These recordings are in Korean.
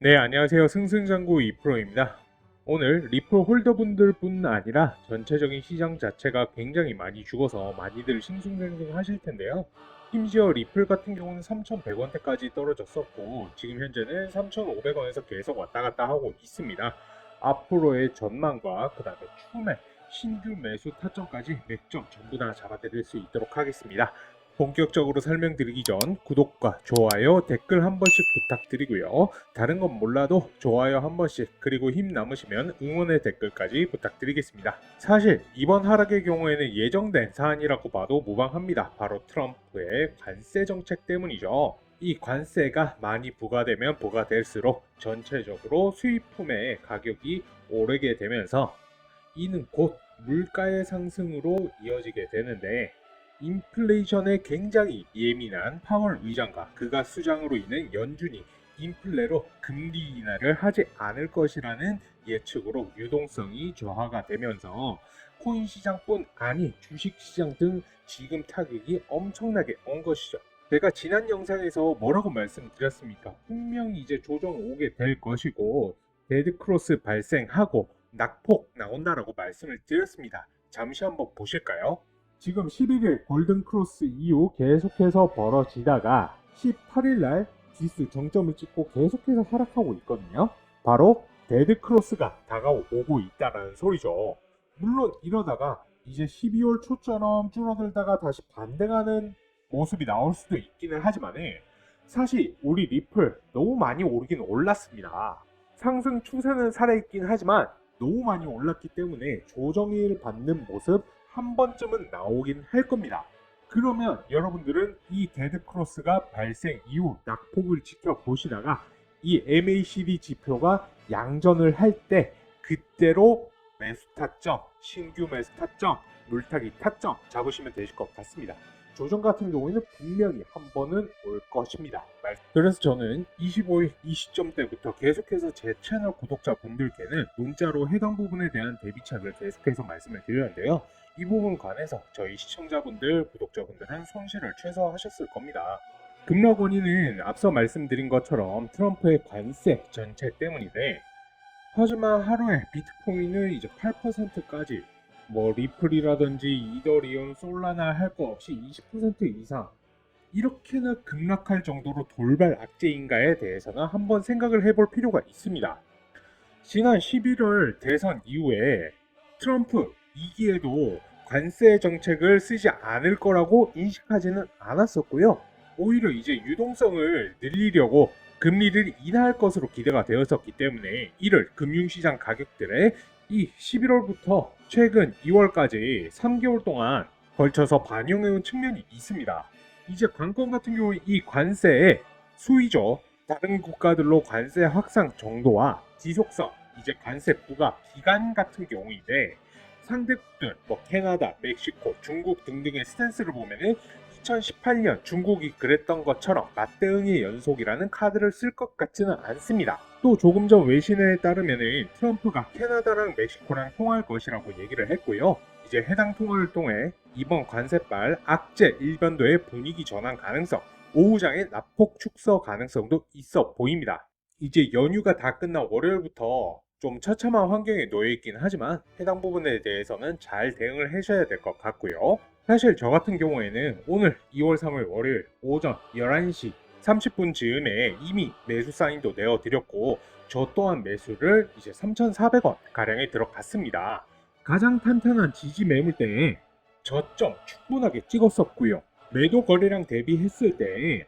네, 안녕하세요. 승승장구 2프로입니다. 오늘 리플 홀더분들 뿐 아니라 전체적인 시장 자체가 굉장히 많이 죽어서 많이들 싱숭생숭 하실 텐데요. 심지어 리플 같은 경우는 3,100원대까지 떨어졌었고 지금 현재는 3,500원에서 계속 왔다 갔다 하고 있습니다. 앞으로의 전망과 그 다음에 추매, 신규 매수 타점까지 맥점 전부 다 잡아드릴 수 있도록 하겠습니다. 본격적으로 설명드리기 전 구독과 좋아요, 댓글 한 번씩 부탁드리고요. 다른 건 몰라도 좋아요 한 번씩, 그리고 힘 남으시면 응원의 댓글까지 부탁드리겠습니다. 사실 이번 하락의 경우에는 예정된 사안이라고 봐도 무방합니다. 바로 트럼프의 관세 정책 때문이죠. 이 관세가 많이 부과되면 부과될수록 전체적으로 수입품의 가격이 오르게 되면서 이는 곧 물가의 상승으로 이어지게 되는데, 인플레이션에 굉장히 예민한 파월 의장과 그가 수장으로 있는 연준이 인플레로 금리 인하를 하지 않을 것이라는 예측으로 유동성이 저하가 되면서 코인 시장뿐 아닌 주식 시장 등 지금 타격이 엄청나게 온 것이죠. 제가 지난 영상에서 뭐라고 말씀드렸습니까? 분명히 이제 조정 오게 될 것이고 데드크로스 발생하고 낙폭 나온다라고 말씀을 드렸습니다. 잠시 한번 보실까요? 지금 11일 골든크로스 이후 계속해서 벌어지다가 18일날 지수 정점을 찍고 계속해서 하락하고 있거든요. 바로 데드크로스가 다가오고 있다는 소리죠. 물론 이러다가 이제 12월 초처럼 줄어들다가 다시 반등하는 모습이 나올 수도 있기는 하지만 사실 우리 리플 너무 많이 오르긴 올랐습니다. 상승 추세는 살아있긴 하지만 너무 많이 올랐기 때문에 조정을 받는 모습 한 번쯤은 나오긴 할 겁니다. 그러면 여러분들은 이 데드크로스가 발생 이후 낙폭을 지켜보시다가 이 MACD 지표가 양전을 할 때 그때로 매수 타점, 신규 매수 타점, 물타기 타점 잡으시면 되실 것 같습니다. 조정 같은 경우에는 분명히 한 번은 올 것입니다. 그래서 저는 25일 이 시점대부터 계속해서 제 채널 구독자분들께는 문자로 해당 부분에 대한 대비책을 계속해서 말씀을 드렸는데요. 이 부분 관해서 저희 시청자분들, 구독자분들은 손실을 최소화하셨을 겁니다. 급락 원인은 앞서 말씀드린 것처럼 트럼프의 관세 정책 때문인데, 하지만 하루에 비트코인은 이제 8%까지 리플이라든지 이더리움, 솔라나 할 거 없이 20% 이상 이렇게나 급락할 정도로 돌발 악재인가에 대해서는 한번 생각을 해볼 필요가 있습니다. 지난 11월 대선 이후에 트럼프 2기에도 관세 정책을 쓰지 않을 거라고 인식하지는 않았었고요. 오히려 이제 유동성을 늘리려고 금리를 인하할 것으로 기대가 되었었기 때문에 이를 금융시장 가격들에 이 11월부터 최근 2월까지 3개월 동안 걸쳐서 반영해온 측면이 있습니다. 이제 관건 같은 경우에 이 관세의 수위죠. 다른 국가들로 관세 확산 정도와 지속성, 이제 관세 부과 기간 같은 경우인데, 상대국들 캐나다, 멕시코, 중국 등등의 스탠스를 보면은 2018년 중국이 그랬던 것처럼 맞대응의 연속이라는 카드를 쓸 것 같지는 않습니다. 또 조금 전 외신에 따르면은 트럼프가 캐나다랑 멕시코랑 통화할 것이라고 얘기를 했고요. 이제 해당 통화를 통해 이번 관세발 악재 일변도의 분위기 전환 가능성, 오후장의 낙폭 축소 가능성도 있어 보입니다. 이제 연휴가 다 끝난 월요일부터 좀 처참한 환경에 놓여 있긴 하지만 해당 부분에 대해서는 잘 대응을 하셔야 될 것 같고요. 사실 저 같은 경우에는 오늘 2월 3일 월요일 오전 11시 30분 즈음에 이미 매수 사인도 내어드렸고, 저 또한 매수를 이제 3,400원 가량에 들어갔습니다. 가장 탄탄한 지지 매물대에 저점 충분하게 찍었었고요. 매도 거래량 대비했을 때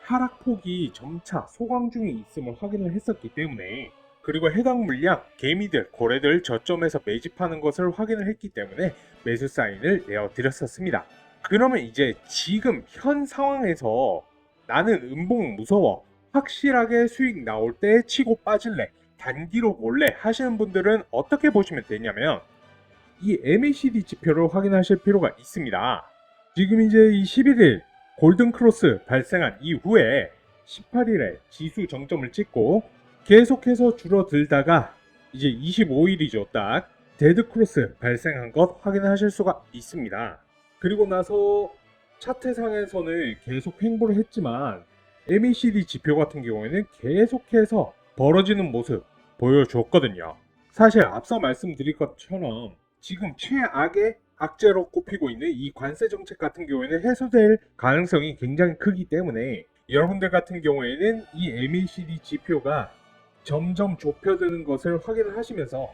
하락폭이 점차 소강 중에 있음을 확인을 했었기 때문에, 그리고 해당 물량 개미들, 고래들 저점에서 매집하는 것을 확인을 했기 때문에 매수 사인을 내어드렸었습니다. 그러면 이제 지금 현 상황에서 나는 음봉 무서워, 확실하게 수익 나올 때 치고 빠질래, 단기로 몰래 하시는 분들은 어떻게 보시면 되냐면 이 MACD 지표를 확인하실 필요가 있습니다. 지금 이제 이 11일 골든크로스 발생한 이후에 18일에 지수 정점을 찍고 계속해서 줄어들다가 이제 25일이죠. 딱 데드크로스 발생한 것 확인하실 수가 있습니다. 그리고 나서 차트상에서는 계속 횡보를 했지만 MACD 지표 같은 경우에는 계속해서 벌어지는 모습 보여줬거든요. 사실 앞서 말씀드린 것처럼 지금 최악의 악재로 꼽히고 있는 이 관세 정책 같은 경우에는 해소될 가능성이 굉장히 크기 때문에 여러분들 같은 경우에는 이 MACD 지표가 점점 좁혀드는 것을 확인을 하시면서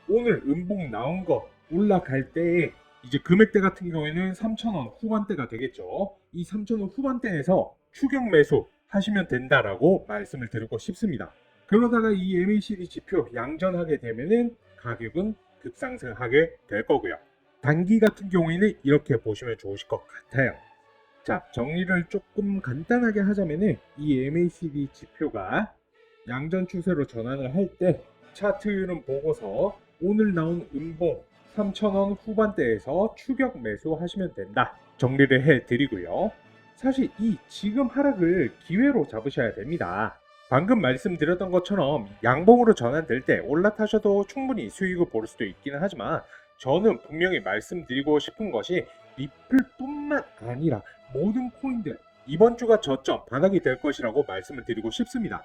오늘 음봉 나온 거 올라갈 때에 이제 금액대 같은 경우에는 3,000원 후반대가 되겠죠. 이 3,000원 후반대에서 추격 매수 하시면 된다라고 말씀을 드리고 싶습니다. 그러다가 이 MACD 지표 양전하게 되면은 가격은 급상승하게 될 거고요. 단기 같은 경우에는 이렇게 보시면 좋으실 것 같아요. 자, 정리를 조금 간단하게 하자면은 이 MACD 지표가 양전 추세로 전환을 할 때 차트 흐름 보고서 오늘 나온 음봉 3,000원 후반대에서 추격 매수하시면 된다. 정리를 해드리고요. 사실 이 지금 하락을 기회로 잡으셔야 됩니다. 방금 말씀드렸던 것처럼 양봉으로 전환될 때 올라타셔도 충분히 수익을 볼 수도 있기는 하지만 저는 분명히 말씀드리고 싶은 것이 리플뿐만 아니라 모든 코인들 이번 주가 저점 바닥이 될 것이라고 말씀을 드리고 싶습니다.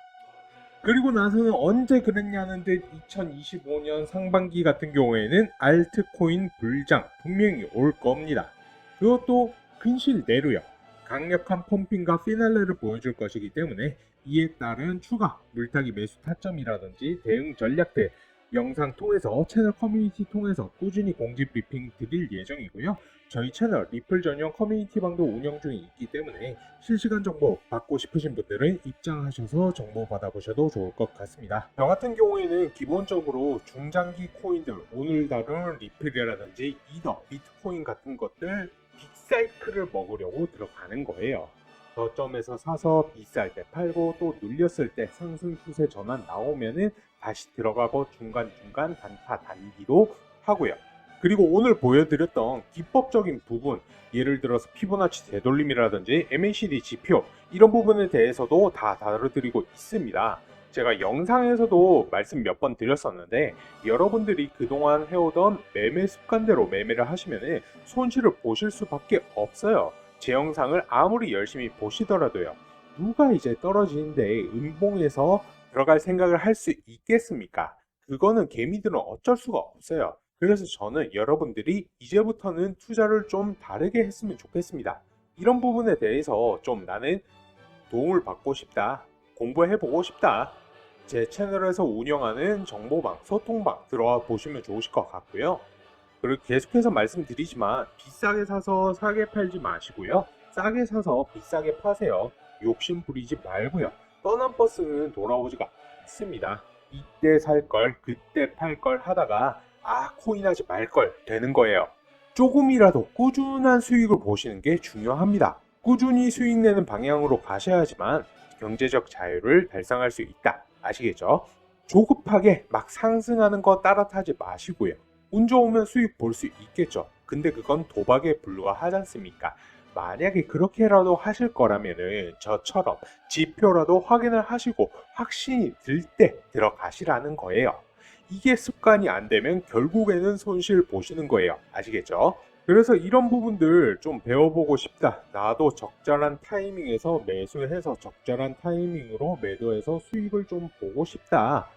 그리고 나서는 언제 그랬냐는 듯 2025년 상반기 같은 경우에는 알트코인 불장 분명히 올 겁니다. 그것도 근실 내로요. 강력한 펌핑과 피날레를 보여줄 것이기 때문에 이에 따른 추가 물타기 매수 타점이라든지 대응 전략들 영상 통해서 채널 커뮤니티 통해서 꾸준히 공지 브리핑 드릴 예정이고요. 저희 채널 리플 전용 커뮤니티방도 운영 중에 있기 때문에 실시간 정보 받고 싶으신 분들은 입장하셔서 정보 받아보셔도 좋을 것 같습니다. 저 같은 경우에는 기본적으로 중장기 코인들 오늘 다룬 리플이라든지 이더, 비트코인 같은 것들 빅사이클을 먹으려고 들어가는 거예요. 저점에서 사서 비쌀 때 팔고 또 눌렸을 때 상승 추세 전환 나오면은 다시 들어가고 중간중간 단타 단기도 하고요. 그리고 오늘 보여드렸던 기법적인 부분, 예를 들어서 피보나치 되돌림이라든지 MACD 지표 이런 부분에 대해서도 다 다뤄드리고 있습니다. 제가 영상에서도 말씀 몇 번 드렸었는데 여러분들이 그동안 해오던 매매 습관대로 매매를 하시면 손실을 보실 수밖에 없어요. 제 영상을 아무리 열심히 보시더라도요. 누가 이제 떨어지는데 음봉에서 들어갈 생각을 할 수 있겠습니까? 그거는 개미들은 어쩔 수가 없어요. 그래서 저는 여러분들이 이제부터는 투자를 좀 다르게 했으면 좋겠습니다. 이런 부분에 대해서 좀 나는 도움을 받고 싶다. 공부해보고 싶다. 제 채널에서 운영하는 정보방, 소통방 들어와 보시면 좋으실 것 같고요. 그리고 계속해서 말씀드리지만 비싸게 사서 싸게 팔지 마시고요. 싸게 사서 비싸게 파세요. 욕심 부리지 말고요. 떠난 버스는 돌아오지가 않습니다. 이때 살 걸, 그때 팔 걸 하다가 코인 하지 말 걸 되는 거예요. 조금이라도 꾸준한 수익을 보시는 게 중요합니다. 꾸준히 수익 내는 방향으로 가셔야지만 경제적 자유를 달성할 수 있다. 아시겠죠? 조급하게 막 상승하는 거 따라타지 마시고요. 운 좋으면 수익 볼 수 있겠죠. 근데 그건 도박에 불과하지 않습니까? 만약에 그렇게라도 하실 거라면은 저처럼 지표라도 확인을 하시고 확신이 들 때 들어가시라는 거예요. 이게 습관이 안 되면 결국에는 손실 보시는 거예요. 아시겠죠? 그래서 이런 부분들 좀 배워보고 싶다. 나도 적절한 타이밍에서 매수해서 적절한 타이밍으로 매도해서 수익을 좀 보고 싶다.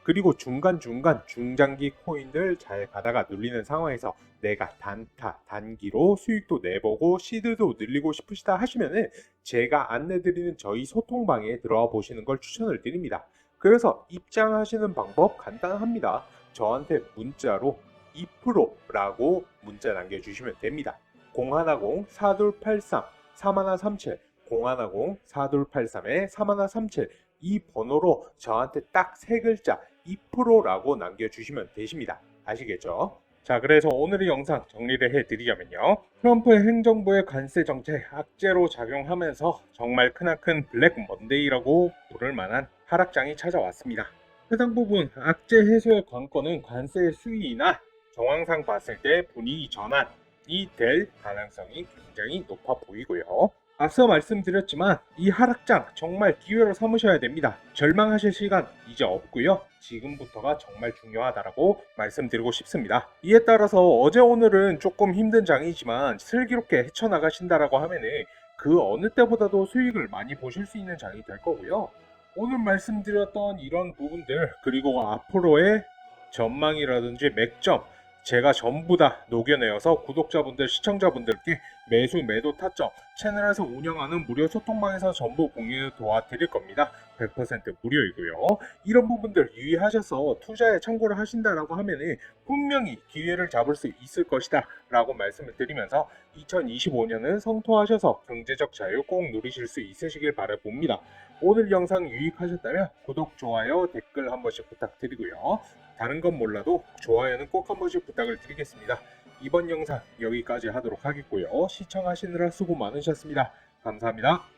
그리고 중간중간 중장기 코인들 잘 가다가 눌리는 상황에서 내가 단타, 단기로 수익도 내보고 시드도 늘리고 싶으시다 하시면은 제가 안내드리는 저희 소통방에 들어와 보시는 걸 추천을 드립니다. 그래서 입장하시는 방법 간단합니다. 저한테 문자로 2%라고 문자 남겨주시면 됩니다. 010-4283-3137 010-4283-3137 이 번호로 저한테 딱 세 글자 2%라고 남겨주시면 되십니다. 아시겠죠? 자, 그래서 오늘의 영상 정리를 해드리자면요. 트럼프 행정부의 관세 정책 악재로 작용하면서 정말 크나큰 블랙 먼데이라고 부를 만한 하락장이 찾아왔습니다. 해당 부분 악재 해소의 관건은 관세 수위나 정황상 봤을 때 분위기 전환이 될 가능성이 굉장히 높아 보이고요. 앞서 말씀드렸지만 이 하락장 정말 기회로 삼으셔야 됩니다. 절망하실 시간 이제 없고요. 지금부터가 정말 중요하다라고 말씀드리고 싶습니다. 이에 따라서 어제 오늘은 조금 힘든 장이지만 슬기롭게 헤쳐나가신다라고 하면은 그 어느 때보다도 수익을 많이 보실 수 있는 장이 될 거고요. 오늘 말씀드렸던 이런 부분들, 그리고 앞으로의 전망이라든지 맥점, 제가 전부 다 녹여내어서 구독자분들, 시청자분들께 매수, 매도 타점, 채널에서 운영하는 무료 소통방에서 전부 공유 도와드릴 겁니다. 100% 무료이고요. 이런 부분들 유의하셔서 투자에 참고를 하신다라고 하면은 분명히 기회를 잡을 수 있을 것이다 라고 말씀을 드리면서 2025년은 성토하셔서 경제적 자유 꼭 누리실 수 있으시길 바라봅니다. 오늘 영상 유익하셨다면 구독, 좋아요, 댓글 한 번씩 부탁드리고요. 다른 건 몰라도 좋아요는 꼭 한 번씩 부탁을 드리겠습니다. 이번 영상 여기까지 하도록 하겠고요. 시청하시느라 수고 많으셨습니다. 감사합니다.